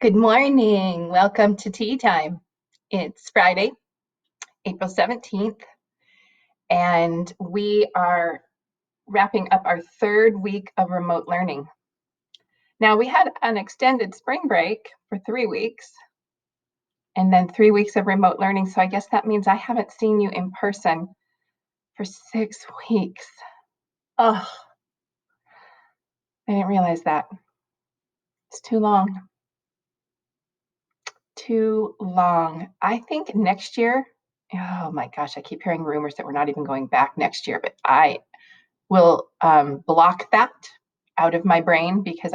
Good morning. Welcome to Tea Time. It's Friday, April 17th, and we are wrapping up our third week of remote learning. Now, we had an extended spring break for 3 weeks and then 3 weeks of remote learning. So I guess that means I haven't seen you in person for 6 weeks. Oh, I didn't realize that. It's too long. Too long. I think next year, oh my gosh, I keep hearing rumors that we're not even going back next year, but I will block that out of my brain because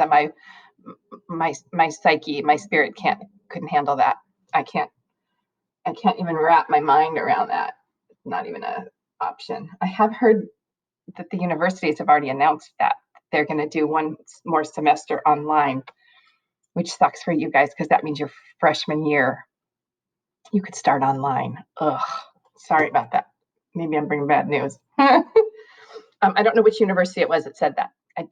my psyche, my spirit couldn't handle that. I can't even wrap my mind around that. It's not even an option. I have heard that the universities have already announced that they're going to do one more semester online, which sucks for you guys because that means your freshman year you could start online. Ugh, sorry about that. Maybe I'm bringing bad news. I don't know which university it was that said that.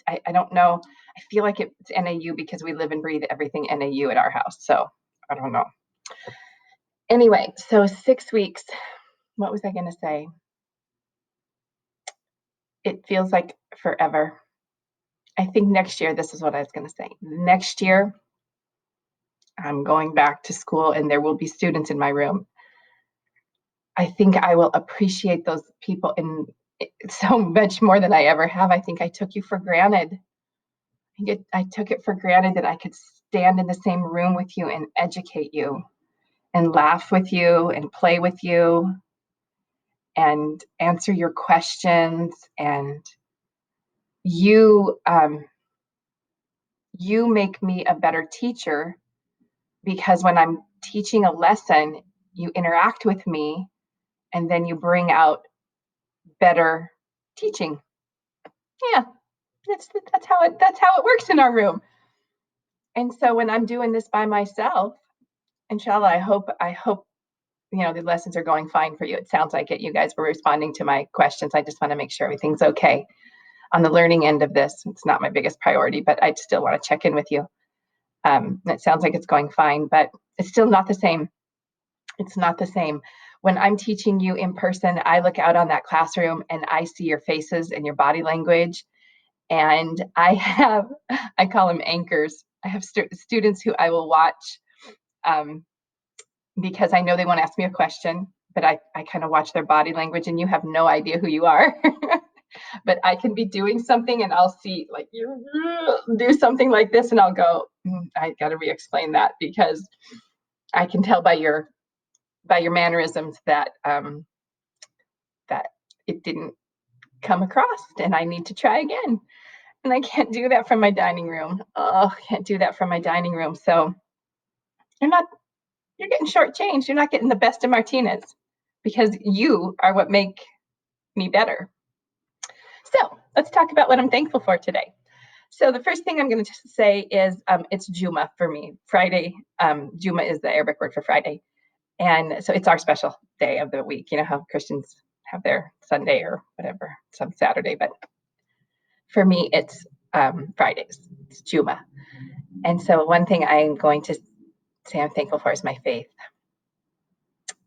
I don't know. I feel like it's NAU because we live and breathe everything NAU at our house. So I don't know. Anyway, so 6 weeks. What was I going to say? It feels like forever. I think next year, this is what I was going to say. Next year, I'm going back to school and there will be students in my room. I think I will appreciate those people in so much more than I ever have. I think I took you for granted. I took it for granted that I could stand in the same room with you and educate you and laugh with you and play with you and answer your questions. And you you make me a better teacher because when I'm teaching a lesson, you interact with me and then you bring out better teaching. Yeah, that's how it works in our room. And so when I'm doing this by myself, inshallah, I hope the lessons are going fine for you. It sounds like it. You guys were responding to my questions. I just want to make sure everything's okay on the learning end of this. It's not my biggest priority, but I still want to check in with you. It sounds like it's going fine, but it's still not the same. It's not the same. When I'm teaching you in person, I look out on that classroom and I see your faces and your body language. And I call them anchors. I have students who I will watch because I know they want to ask me a question, but I kind of watch their body language and you have no idea who you are. But I can be doing something and I'll see like you do something like this and I'll go, I got to re-explain that because I can tell by your mannerisms that that it didn't come across and I need to try again. And I can't do that from my dining room. Oh, I can't do that from my dining room. So you're getting shortchanged. You're not getting the best of Martinez because you are what make me better. So let's talk about what I'm thankful for today. So the first thing I'm going to say is it's Juma for me. Friday, Juma is the Arabic word for Friday. And so it's our special day of the week. You know how Christians have their Sunday or whatever, some Saturday, but for me, it's Fridays. It's Juma. And so one thing I'm going to say I'm thankful for is my faith.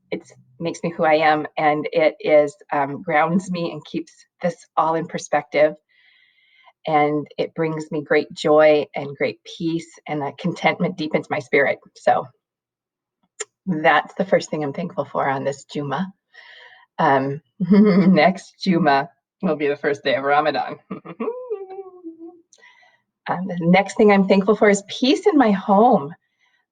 It makes me who I am, and it is grounds me and keeps this all in perspective. And it brings me great joy and great peace, and that contentment deepens my spirit. So that's the first thing I'm thankful for on this Juma. Next Juma will be the first day of Ramadan. The next thing I'm thankful for is peace in my home.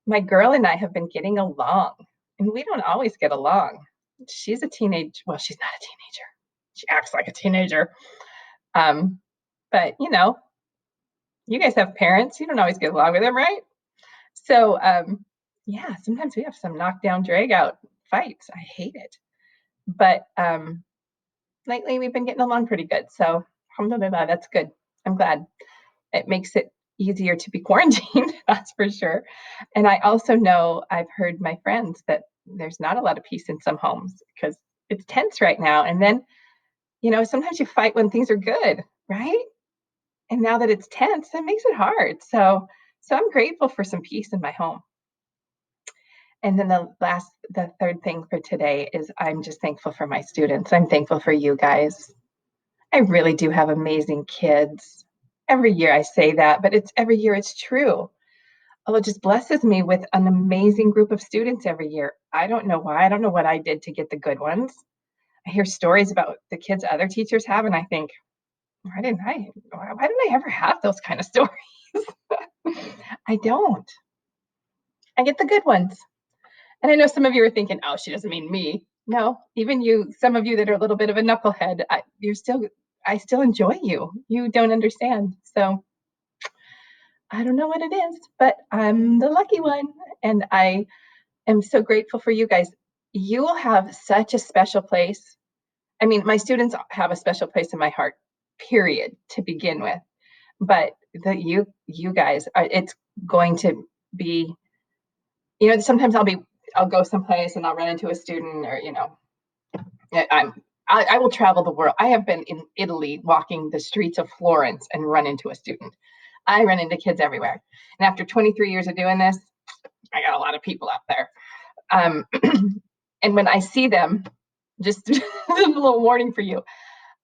My girl and I have been getting along, and we don't always get along. She's a teenage, well, she's not a teenager. She acts like a teenager. But you guys have parents. You don't always get along with them, right? So, yeah, sometimes we have some knockdown, drag out fights. I hate it. But lately we've been getting along pretty good. So, alhamdulillah, that's good. I'm glad. It makes it easier to be quarantined, that's for sure. And I also know I've heard my friends that there's not a lot of peace in some homes because it's tense right now. And then, sometimes you fight when things are good, right? And now that it's tense, it makes it hard. So So I'm grateful for some peace in my home. And then the third thing for today is I'm just thankful for my students. I'm thankful for you guys. I really do have amazing kids. Every year I say that, but it's every year it's true. Oh, it just blesses me with an amazing group of students every year. I don't know why. I don't know what I did to get the good ones. I hear stories about the kids other teachers have, and I think, why didn't I ever have those kind of stories? I don't. I get the good ones. And I know some of you are thinking, oh, she doesn't mean me. No, even you, some of you that are a little bit of a knucklehead, I still enjoy you. You don't understand. So I don't know what it is, but I'm the lucky one. And I am so grateful for you guys. You will have such a special place. I mean, my students have a special place in my heart, period, to begin with. But you guys, it's going to be, sometimes I'll go someplace and I'll run into a student, or, I will travel the world. I have been in Italy walking the streets of Florence and run into a student. I run into kids everywhere. And after 23 years of doing this, I got a lot of people out there. And when I see them, just a little warning for you,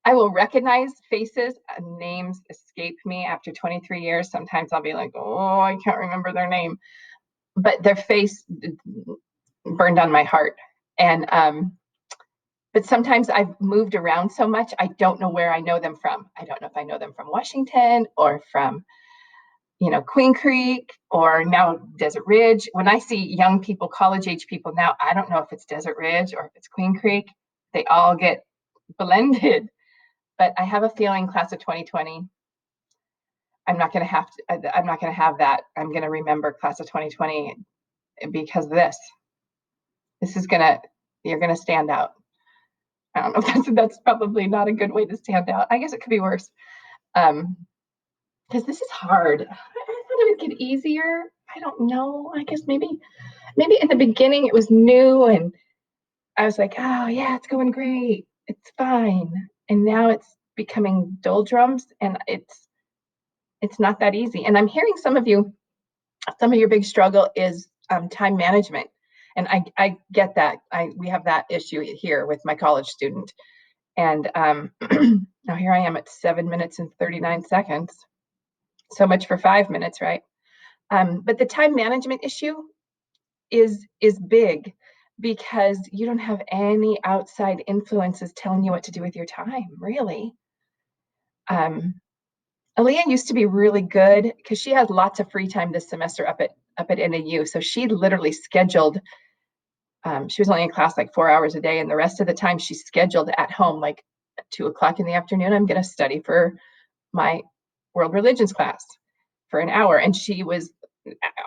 I will recognize faces. Names escape me after 23 years. Sometimes I'll be like, oh, I can't remember their name. But their face burned on my heart. And but sometimes I've moved around so much, I don't know where I know them from. I don't know if I know them from Washington or from, Queen Creek or now Desert Ridge. When I see young people, college age people now, I don't know if it's Desert Ridge or if it's Queen Creek. They all get blended. But I have a feeling class of 2020, I'm not going to have that. I'm going to remember class of 2020 because of this. You're going to stand out. I don't know if that's probably not a good way to stand out. I guess it could be worse. Because this is hard. I thought it would get easier. I don't know. I guess maybe in the beginning it was new and I was like, oh yeah, it's going great. It's fine. And now it's becoming doldrums and it's not that easy. And I'm hearing some of your big struggle is time management. And I get that. We have that issue here with my college student. And now here I am at 7 minutes and 39 seconds. So much for 5 minutes, right? But the time management issue is big because you don't have any outside influences telling you what to do with your time, really. Aaliyah used to be really good because she has lots of free time this semester up at NAU. So she literally scheduled. She was only in class like 4 hours a day, and the rest of the time she scheduled at home, like at 2 o'clock in the afternoon. I'm going to study for my world religions class for an hour, and she was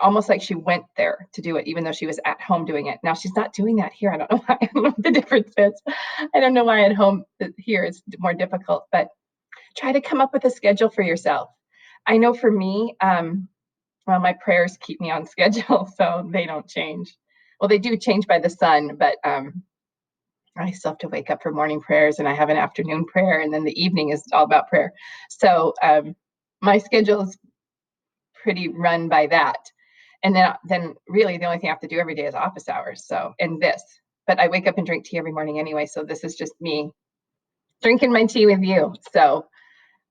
almost like she went there to do it, even though she was at home doing it. Now she's not doing that here. I don't know why. I don't know what the difference is. I don't know why at home here is more difficult, but try to come up with a schedule for yourself. I know for me, well, my prayers keep me on schedule, so they don't change. Well, they do change by the sun, but I still have to wake up for morning prayers, and I have an afternoon prayer, and then the evening is all about prayer. So my schedule is pretty run by that. And then really the only thing I have to do every day is office hours. So, and this, but I wake up and drink tea every morning anyway. So this is just me drinking my tea with you. So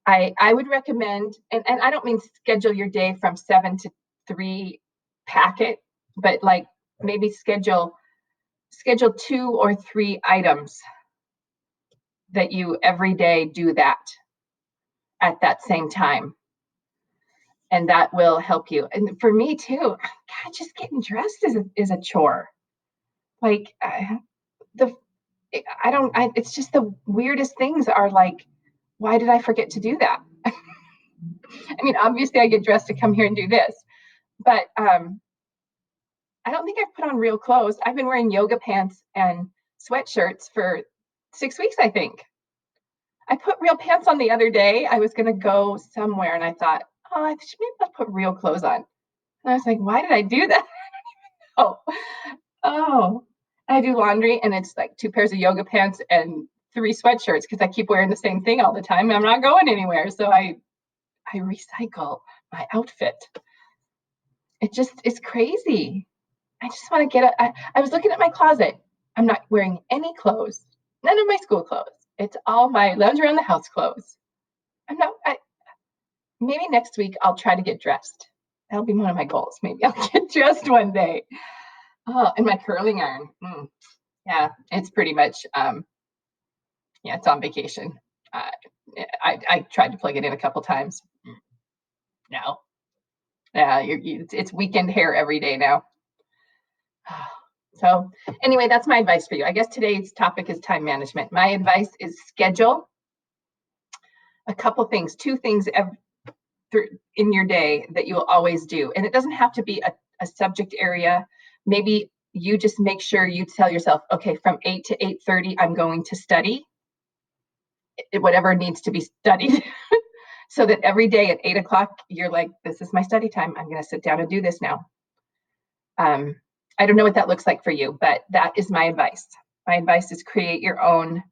I would recommend, and I don't mean schedule your day from 7 to 3 packet, but like maybe schedule 2 or 3 items that you every day do that at that same time. And that will help you. And for me too, God, just getting dressed is a chore. Like it's just the weirdest things are like, why did I forget to do that? I mean, obviously I get dressed to come here and do this, but I don't think I've put on real clothes. I've been wearing yoga pants and sweatshirts for 6 weeks, I think. I put real pants on the other day. I was going to go somewhere and I thought, oh, maybe I'll put real clothes on. And I was like, why did I do that? Oh, I do laundry and it's like 2 pairs of yoga pants and 3 sweatshirts because I keep wearing the same thing all the time. I'm not going anywhere. So I recycle my outfit. It's crazy. I just want to get I was looking at my closet. I'm not wearing any clothes, none of my school clothes. It's all my lounge around the house clothes. I'm not, maybe next week I'll try to get dressed. That'll be one of my goals. Maybe I'll get dressed one day. Oh, and my curling iron. Yeah, it's pretty much, yeah, it's on vacation. Uh, I tried to plug it in a couple times. No. Yeah, it's weekend hair every day now. So anyway, that's my advice for you. I guess today's topic is time management. My advice is schedule a couple things, two things in your day that you'll always do. And it doesn't have to be a subject area. Maybe you just make sure you tell yourself, okay, from 8 to 8:30, I'm going to study whatever needs to be studied. So that every day at 8 o'clock, you're like, this is my study time. I'm going to sit down and do this now. I don't know what that looks like for you, but that is my advice. My advice is create your own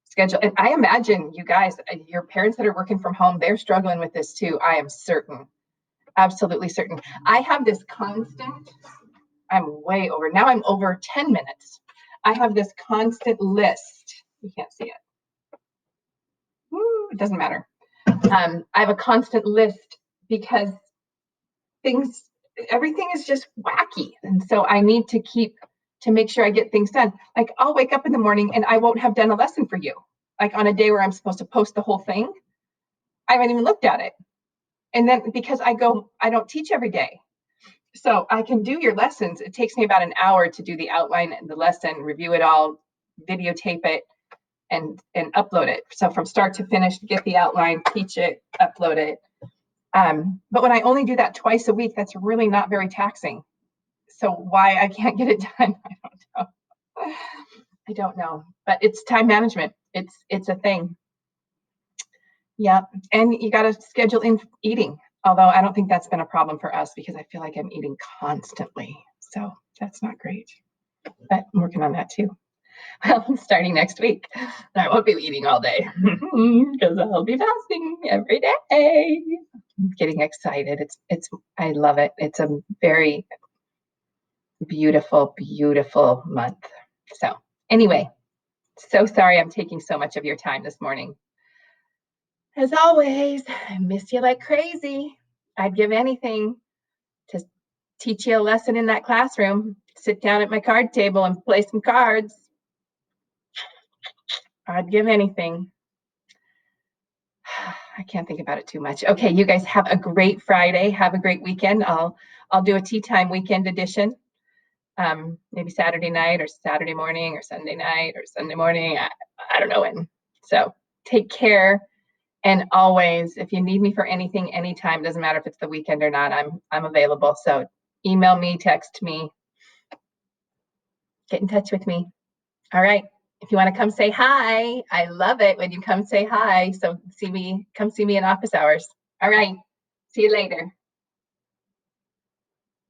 schedule. And I imagine you guys, your parents that are working from home, they're struggling with this too. I am certain, absolutely certain. I have this constant, I'm way over, now I'm over 10 minutes. I have this constant list. You can't see it. Woo, it doesn't matter. I have a constant list because everything is just wacky. And so I need to make sure I get things done. Like I'll wake up in the morning and I won't have done a lesson for you. Like on a day where I'm supposed to post the whole thing, I haven't even looked at it. And then because I don't teach every day. So I can do your lessons. It takes me about an hour to do the outline and the lesson, review it all, videotape it, and upload it. So from start to finish, get the outline, teach it, upload it. But when I only do that twice a week, that's really not very taxing. So why I can't get it done, I don't know. I don't know, but it's time management. It's a thing. Yeah, and you got to schedule in eating. Although I don't think that's been a problem for us because I feel like I'm eating constantly. So that's not great, but I'm working on that too. Well, starting next week, I won't be eating all day because I'll be fasting every day. I'm getting excited. I love it. It's a very beautiful, beautiful month. So anyway, so sorry I'm taking so much of your time this morning. As always, I miss you like crazy. I'd give anything to teach you a lesson in that classroom, sit down at my card table and play some cards. I'd give anything. I can't think about it too much. Okay, you guys have a great Friday. Have a great weekend. I'll do a tea time weekend edition. Maybe Saturday night or Saturday morning or Sunday night or Sunday morning. I don't know when. So take care. And always, if you need me for anything, anytime, doesn't matter if it's the weekend or not, I'm available. So email me, text me, get in touch with me. All right. If you want to come say hi, I love it when you come say hi. So come see me in office hours. All right. See you later.